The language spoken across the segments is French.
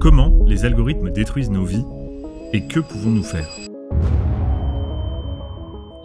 Comment les algorithmes détruisent nos vies et que pouvons-nous faire?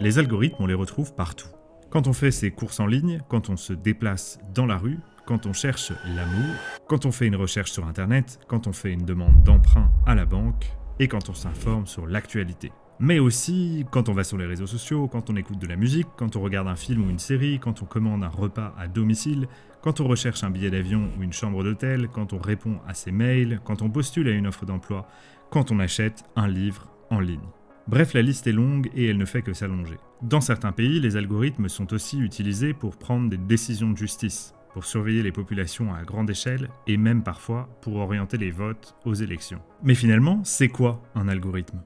Les algorithmes, on les retrouve partout. Quand on fait ses courses en ligne, quand on se déplace dans la rue, quand on cherche l'amour, quand on fait une recherche sur Internet, quand on fait une demande d'emprunt à la banque et quand on s'informe sur l'actualité. Mais aussi quand on va sur les réseaux sociaux, quand on écoute de la musique, quand on regarde un film ou une série, quand on commande un repas à domicile, quand on recherche un billet d'avion ou une chambre d'hôtel, quand on répond à ses mails, quand on postule à une offre d'emploi, quand on achète un livre en ligne. Bref, la liste est longue et elle ne fait que s'allonger. Dans certains pays, les algorithmes sont aussi utilisés pour prendre des décisions de justice, pour surveiller les populations à grande échelle et même parfois pour orienter les votes aux élections. Mais finalement, c'est quoi un algorithme ?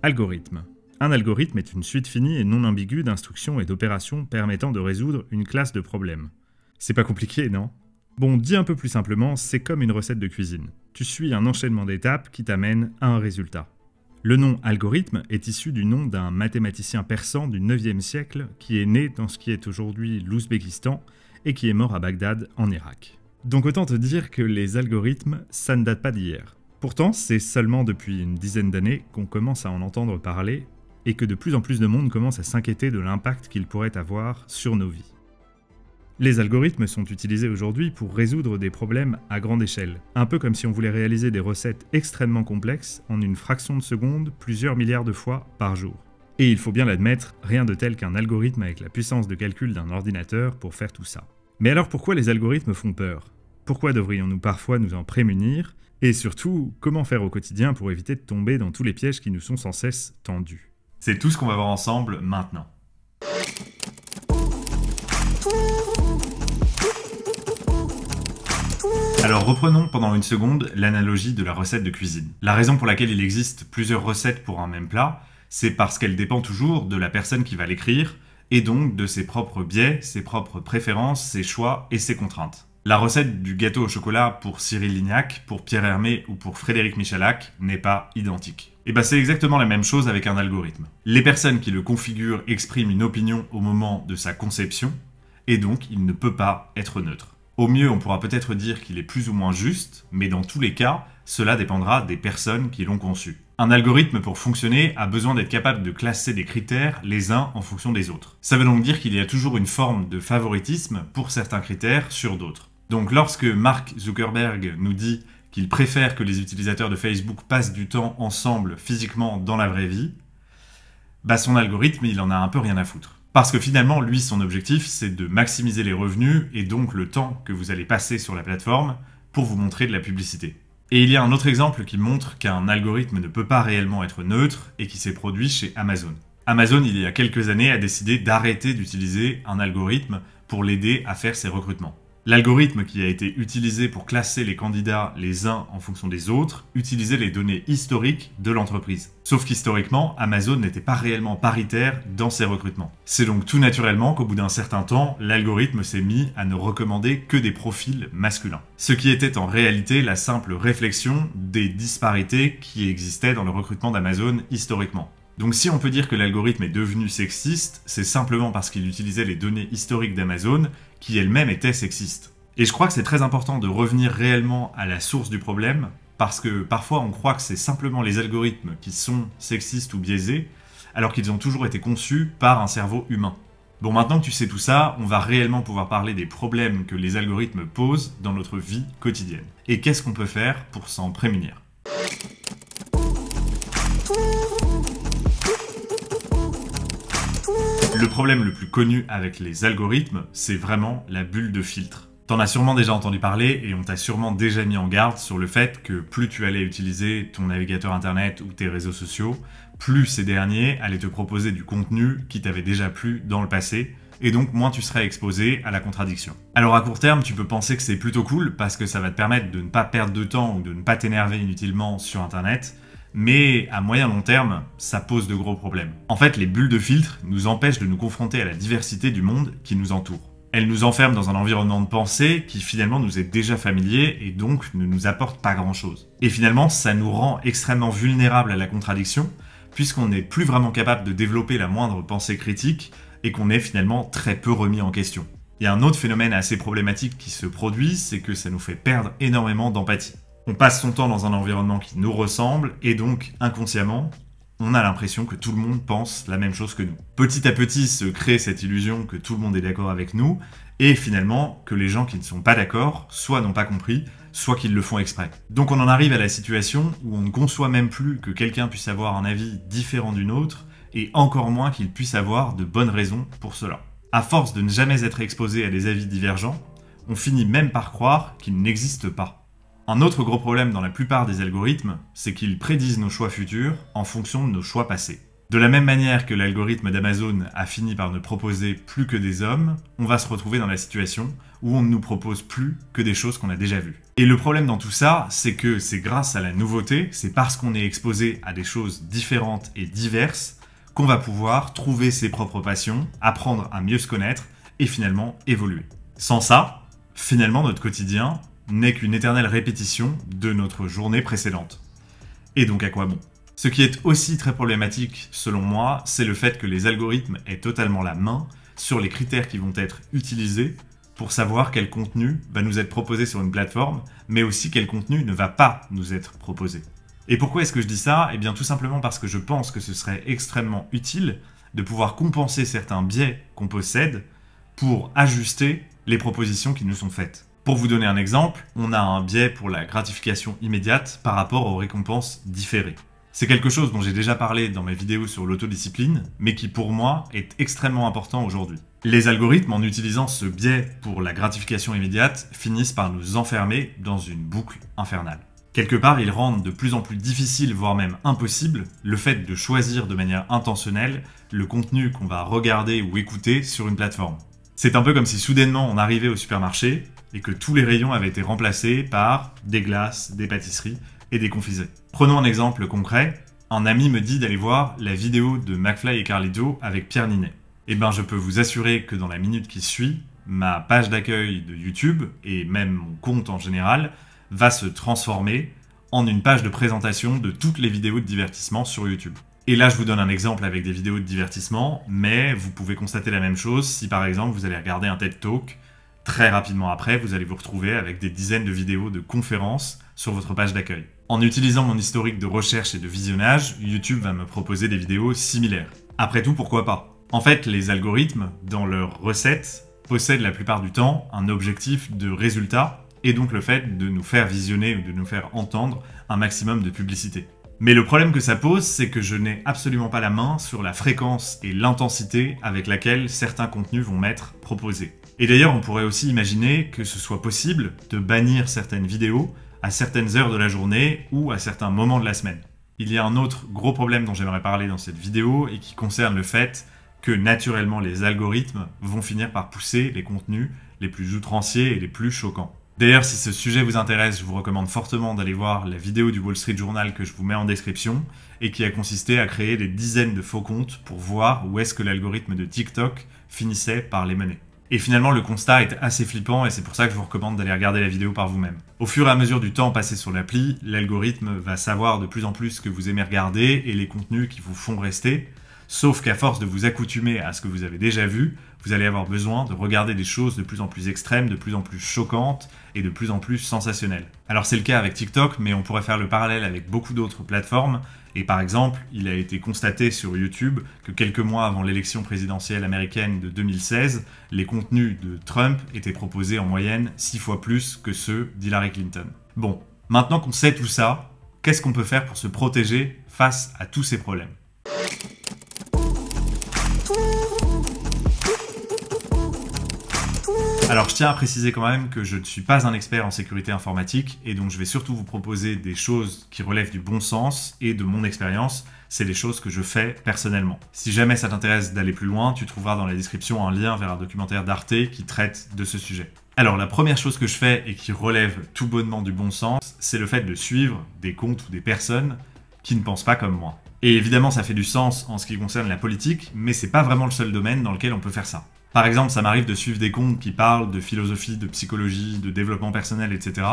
Algorithme. Un algorithme est une suite finie et non ambiguë d'instructions et d'opérations permettant de résoudre une classe de problèmes. C'est pas compliqué, non ? Bon, dit un peu plus simplement, c'est comme une recette de cuisine. Tu suis un enchaînement d'étapes qui t'amène à un résultat. Le nom algorithme est issu du nom d'un mathématicien persan du 9e siècle qui est né dans ce qui est aujourd'hui l'Ouzbékistan et qui est mort à Bagdad en Irak. Donc autant te dire que les algorithmes, ça ne date pas d'hier. Pourtant, c'est seulement depuis une dizaine d'années qu'on commence à en entendre parler et que de plus en plus de monde commence à s'inquiéter de l'impact qu'ils pourraient avoir sur nos vies. Les algorithmes sont utilisés aujourd'hui pour résoudre des problèmes à grande échelle, un peu comme si on voulait réaliser des recettes extrêmement complexes en une fraction de seconde plusieurs milliards de fois par jour. Et il faut bien l'admettre, rien de tel qu'un algorithme avec la puissance de calcul d'un ordinateur pour faire tout ça. Mais alors pourquoi les algorithmes font peur ? Pourquoi devrions-nous parfois nous en prémunir ? Et surtout, comment faire au quotidien pour éviter de tomber dans tous les pièges qui nous sont sans cesse tendus ? C'est tout ce qu'on va voir ensemble maintenant. Alors reprenons pendant une seconde l'analogie de la recette de cuisine. La raison pour laquelle il existe plusieurs recettes pour un même plat, c'est parce qu'elle dépend toujours de la personne qui va l'écrire, et donc de ses propres biais, ses propres préférences, ses choix et ses contraintes. La recette du gâteau au chocolat pour Cyril Lignac, pour Pierre Hermé ou pour Frédéric Michalak n'est pas identique. Et c'est exactement la même chose avec un algorithme. Les personnes qui le configurent expriment une opinion au moment de sa conception, et donc il ne peut pas être neutre. Au mieux, on pourra peut-être dire qu'il est plus ou moins juste, mais dans tous les cas, cela dépendra des personnes qui l'ont conçu. Un algorithme, pour fonctionner, a besoin d'être capable de classer des critères les uns en fonction des autres. Ça veut donc dire qu'il y a toujours une forme de favoritisme pour certains critères sur d'autres. Donc lorsque Mark Zuckerberg nous dit qu'il préfère que les utilisateurs de Facebook passent du temps ensemble physiquement dans la vraie vie, son algorithme, il en a un peu rien à foutre. Parce que finalement, lui, son objectif, c'est de maximiser les revenus et donc le temps que vous allez passer sur la plateforme pour vous montrer de la publicité. Et il y a un autre exemple qui montre qu'un algorithme ne peut pas réellement être neutre et qui s'est produit chez Amazon. Amazon, il y a quelques années, a décidé d'arrêter d'utiliser un algorithme pour l'aider à faire ses recrutements. L'algorithme qui a été utilisé pour classer les candidats les uns en fonction des autres utilisait les données historiques de l'entreprise. Sauf qu'historiquement, Amazon n'était pas réellement paritaire dans ses recrutements. C'est donc tout naturellement qu'au bout d'un certain temps, l'algorithme s'est mis à ne recommander que des profils masculins. Ce qui était en réalité la simple réflexion des disparités qui existaient dans le recrutement d'Amazon historiquement. Donc si on peut dire que l'algorithme est devenu sexiste, c'est simplement parce qu'il utilisait les données historiques d'Amazon qui elles-mêmes étaient sexistes. Et je crois que c'est très important de revenir réellement à la source du problème, parce que parfois on croit que c'est simplement les algorithmes qui sont sexistes ou biaisés, alors qu'ils ont toujours été conçus par un cerveau humain. Bon, maintenant que tu sais tout ça, on va réellement pouvoir parler des problèmes que les algorithmes posent dans notre vie quotidienne. Et qu'est-ce qu'on peut faire pour s'en prémunir ? Le problème le plus connu avec les algorithmes, c'est vraiment la bulle de filtre. T'en as sûrement déjà entendu parler et on t'a sûrement déjà mis en garde sur le fait que plus tu allais utiliser ton navigateur internet ou tes réseaux sociaux, plus ces derniers allaient te proposer du contenu qui t'avait déjà plu dans le passé, et donc moins tu serais exposé à la contradiction. Alors à court terme, tu peux penser que c'est plutôt cool parce que ça va te permettre de ne pas perdre de temps ou de ne pas t'énerver inutilement sur internet, mais à moyen long terme, ça pose de gros problèmes. En fait, les bulles de filtre nous empêchent de nous confronter à la diversité du monde qui nous entoure. Elles nous enferment dans un environnement de pensée qui finalement nous est déjà familier et donc ne nous apporte pas grand-chose. Et finalement, ça nous rend extrêmement vulnérables à la contradiction, puisqu'on n'est plus vraiment capable de développer la moindre pensée critique et qu'on est finalement très peu remis en question. Il y a un autre phénomène assez problématique qui se produit, c'est que ça nous fait perdre énormément d'empathie. On passe son temps dans un environnement qui nous ressemble, et donc, inconsciemment, on a l'impression que tout le monde pense la même chose que nous. Petit à petit se crée cette illusion que tout le monde est d'accord avec nous, et finalement que les gens qui ne sont pas d'accord, soit n'ont pas compris, soit qu'ils le font exprès. Donc on en arrive à la situation où on ne conçoit même plus que quelqu'un puisse avoir un avis différent du nôtre, et encore moins qu'il puisse avoir de bonnes raisons pour cela. À force de ne jamais être exposé à des avis divergents, on finit même par croire qu'ils n'existent pas. Un autre gros problème dans la plupart des algorithmes, c'est qu'ils prédisent nos choix futurs en fonction de nos choix passés. De la même manière que l'algorithme d'Amazon a fini par ne proposer plus que des hommes, on va se retrouver dans la situation où on ne nous propose plus que des choses qu'on a déjà vues. Et le problème dans tout ça, c'est que c'est grâce à la nouveauté, c'est parce qu'on est exposé à des choses différentes et diverses, qu'on va pouvoir trouver ses propres passions, apprendre à mieux se connaître et finalement évoluer. Sans ça, finalement notre quotidien n'est qu'une éternelle répétition de notre journée précédente. Et donc à quoi bon ? Ce qui est aussi très problématique, selon moi, c'est le fait que les algorithmes aient totalement la main sur les critères qui vont être utilisés pour savoir quel contenu va nous être proposé sur une plateforme, mais aussi quel contenu ne va pas nous être proposé. Et pourquoi est-ce que je dis ça ? Eh bien tout simplement parce que je pense que ce serait extrêmement utile de pouvoir compenser certains biais qu'on possède pour ajuster les propositions qui nous sont faites. Pour vous donner un exemple, on a un biais pour la gratification immédiate par rapport aux récompenses différées. C'est quelque chose dont j'ai déjà parlé dans mes vidéos sur l'autodiscipline, mais qui pour moi est extrêmement important aujourd'hui. Les algorithmes, en utilisant ce biais pour la gratification immédiate, finissent par nous enfermer dans une boucle infernale. Quelque part, ils rendent de plus en plus difficile, voire même impossible, le fait de choisir de manière intentionnelle le contenu qu'on va regarder ou écouter sur une plateforme. C'est un peu comme si soudainement on arrivait au supermarché et que tous les rayons avaient été remplacés par des glaces, des pâtisseries et des confiseries. Prenons un exemple concret. Un ami me dit d'aller voir la vidéo de McFly et Carlito avec Pierre Ninet. Eh ben, je peux vous assurer que dans la minute qui suit, ma page d'accueil de YouTube, et même mon compte en général, va se transformer en une page de présentation de toutes les vidéos de divertissement sur YouTube. Et là, je vous donne un exemple avec des vidéos de divertissement, mais vous pouvez constater la même chose si par exemple vous allez regarder un TED Talk. Très rapidement après, vous allez vous retrouver avec des dizaines de vidéos de conférences sur votre page d'accueil. En utilisant mon historique de recherche et de visionnage, YouTube va me proposer des vidéos similaires. Après tout, pourquoi pas ? En fait, les algorithmes, dans leurs recettes, possèdent la plupart du temps un objectif de résultat, et donc le fait de nous faire visionner ou de nous faire entendre un maximum de publicité. Mais le problème que ça pose, c'est que je n'ai absolument pas la main sur la fréquence et l'intensité avec laquelle certains contenus vont m'être proposés. Et d'ailleurs, on pourrait aussi imaginer que ce soit possible de bannir certaines vidéos à certaines heures de la journée ou à certains moments de la semaine. Il y a un autre gros problème dont j'aimerais parler dans cette vidéo et qui concerne le fait que naturellement les algorithmes vont finir par pousser les contenus les plus outranciers et les plus choquants. D'ailleurs, si ce sujet vous intéresse, je vous recommande fortement d'aller voir la vidéo du Wall Street Journal que je vous mets en description et qui a consisté à créer des dizaines de faux comptes pour voir où est-ce que l'algorithme de TikTok finissait par les mener. Et finalement, le constat est assez flippant et c'est pour ça que je vous recommande d'aller regarder la vidéo par vous-même. Au fur et à mesure du temps passé sur l'appli, l'algorithme va savoir de plus en plus ce que vous aimez regarder et les contenus qui vous font rester. Sauf qu'à force de vous accoutumer à ce que vous avez déjà vu, vous allez avoir besoin de regarder des choses de plus en plus extrêmes, de plus en plus choquantes et de plus en plus sensationnelles. Alors c'est le cas avec TikTok, mais on pourrait faire le parallèle avec beaucoup d'autres plateformes. Et par exemple, il a été constaté sur YouTube que quelques mois avant l'élection présidentielle américaine de 2016, les contenus de Trump étaient proposés en moyenne 6 fois plus que ceux d'Hillary Clinton. Bon, maintenant qu'on sait tout ça, qu'est-ce qu'on peut faire pour se protéger face à tous ces problèmes ? Alors je tiens à préciser quand même que je ne suis pas un expert en sécurité informatique et donc je vais surtout vous proposer des choses qui relèvent du bon sens et de mon expérience, c'est les choses que je fais personnellement. Si jamais ça t'intéresse d'aller plus loin, tu trouveras dans la description un lien vers un documentaire d'Arte qui traite de ce sujet. Alors la première chose que je fais et qui relève tout bonnement du bon sens, c'est le fait de suivre des comptes ou des personnes qui ne pensent pas comme moi. Et évidemment ça fait du sens en ce qui concerne la politique, mais c'est pas vraiment le seul domaine dans lequel on peut faire ça. Par exemple, ça m'arrive de suivre des comptes qui parlent de philosophie, de psychologie, de développement personnel, etc.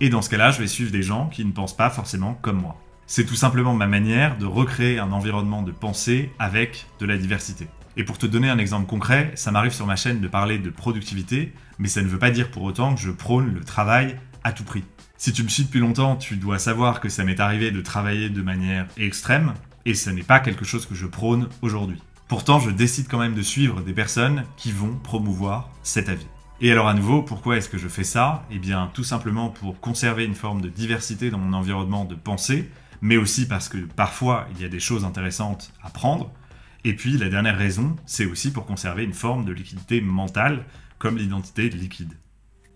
Et dans ce cas-là, je vais suivre des gens qui ne pensent pas forcément comme moi. C'est tout simplement ma manière de recréer un environnement de pensée avec de la diversité. Et pour te donner un exemple concret, ça m'arrive sur ma chaîne de parler de productivité, mais ça ne veut pas dire pour autant que je prône le travail à tout prix. Si tu me suis depuis longtemps, tu dois savoir que ça m'est arrivé de travailler de manière extrême, et ce n'est pas quelque chose que je prône aujourd'hui. Pourtant, je décide quand même de suivre des personnes qui vont promouvoir cet avis. Et alors à nouveau, pourquoi est-ce que je fais ça? Eh bien, tout simplement pour conserver une forme de diversité dans mon environnement de pensée, mais aussi parce que parfois, il y a des choses intéressantes à prendre. Et puis, la dernière raison, c'est aussi pour conserver une forme de liquidité mentale, comme l'identité liquide.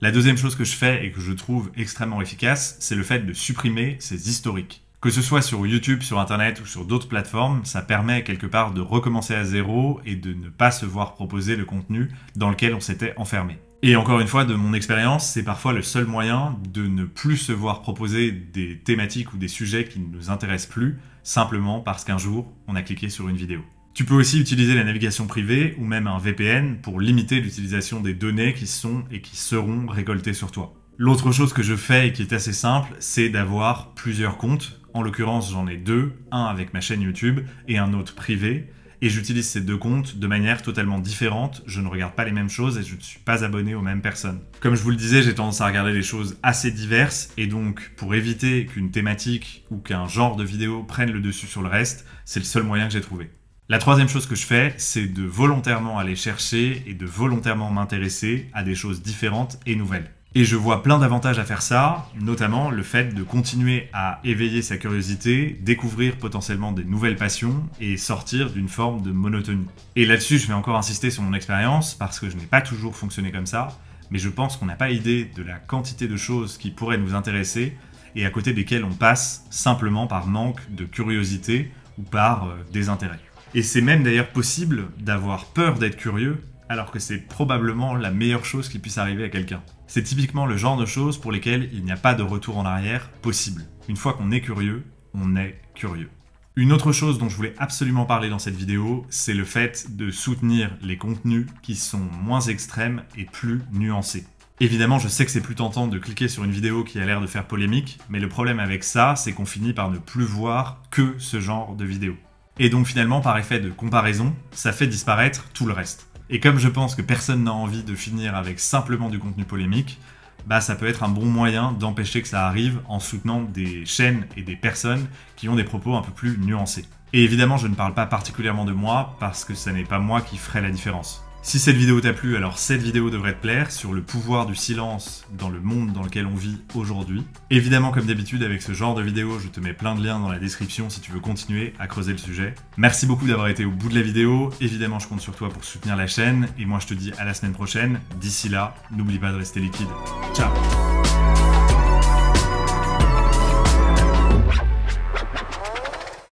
La deuxième chose que je fais et que je trouve extrêmement efficace, c'est le fait de supprimer ces historiques. Que ce soit sur YouTube, sur Internet ou sur d'autres plateformes, ça permet quelque part de recommencer à zéro et de ne pas se voir proposer le contenu dans lequel on s'était enfermé. Et encore une fois, de mon expérience, c'est parfois le seul moyen de ne plus se voir proposer des thématiques ou des sujets qui ne nous intéressent plus, simplement parce qu'un jour, on a cliqué sur une vidéo. Tu peux aussi utiliser la navigation privée ou même un VPN pour limiter l'utilisation des données qui sont et qui seront récoltées sur toi. L'autre chose que je fais et qui est assez simple, c'est d'avoir plusieurs comptes. En l'occurrence, j'en ai deux, un avec ma chaîne YouTube et un autre privé. Et j'utilise ces deux comptes de manière totalement différente, je ne regarde pas les mêmes choses et je ne suis pas abonné aux mêmes personnes. Comme je vous le disais, j'ai tendance à regarder des choses assez diverses et donc pour éviter qu'une thématique ou qu'un genre de vidéo prenne le dessus sur le reste, c'est le seul moyen que j'ai trouvé. La troisième chose que je fais, c'est de volontairement aller chercher et de volontairement m'intéresser à des choses différentes et nouvelles. Et je vois plein d'avantages à faire ça, notamment le fait de continuer à éveiller sa curiosité, découvrir potentiellement des nouvelles passions et sortir d'une forme de monotonie. Et là-dessus, je vais encore insister sur mon expérience parce que je n'ai pas toujours fonctionné comme ça, mais je pense qu'on n'a pas idée de la quantité de choses qui pourraient nous intéresser et à côté desquelles on passe simplement par manque de curiosité ou par désintérêt. Et c'est même d'ailleurs possible d'avoir peur d'être curieux alors que c'est probablement la meilleure chose qui puisse arriver à quelqu'un. C'est typiquement le genre de choses pour lesquelles il n'y a pas de retour en arrière possible. Une fois qu'on est curieux, on est curieux. Une autre chose dont je voulais absolument parler dans cette vidéo, c'est le fait de soutenir les contenus qui sont moins extrêmes et plus nuancés. Évidemment, je sais que c'est plus tentant de cliquer sur une vidéo qui a l'air de faire polémique, mais le problème avec ça, c'est qu'on finit par ne plus voir que ce genre de vidéo. Et donc finalement, par effet de comparaison, ça fait disparaître tout le reste. Et comme je pense que personne n'a envie de finir avec simplement du contenu polémique, bah ça peut être un bon moyen d'empêcher que ça arrive en soutenant des chaînes et des personnes qui ont des propos un peu plus nuancés. Et évidemment, je ne parle pas particulièrement de moi parce que ce n'est pas moi qui ferai la différence. Si cette vidéo t'a plu, alors cette vidéo devrait te plaire sur le pouvoir du silence dans le monde dans lequel on vit aujourd'hui. Évidemment, comme d'habitude, avec ce genre de vidéo, je te mets plein de liens dans la description si tu veux continuer à creuser le sujet. Merci beaucoup d'avoir été au bout de la vidéo. Évidemment, je compte sur toi pour soutenir la chaîne. Et moi, je te dis à la semaine prochaine. D'ici là, n'oublie pas de rester liquide. Ciao!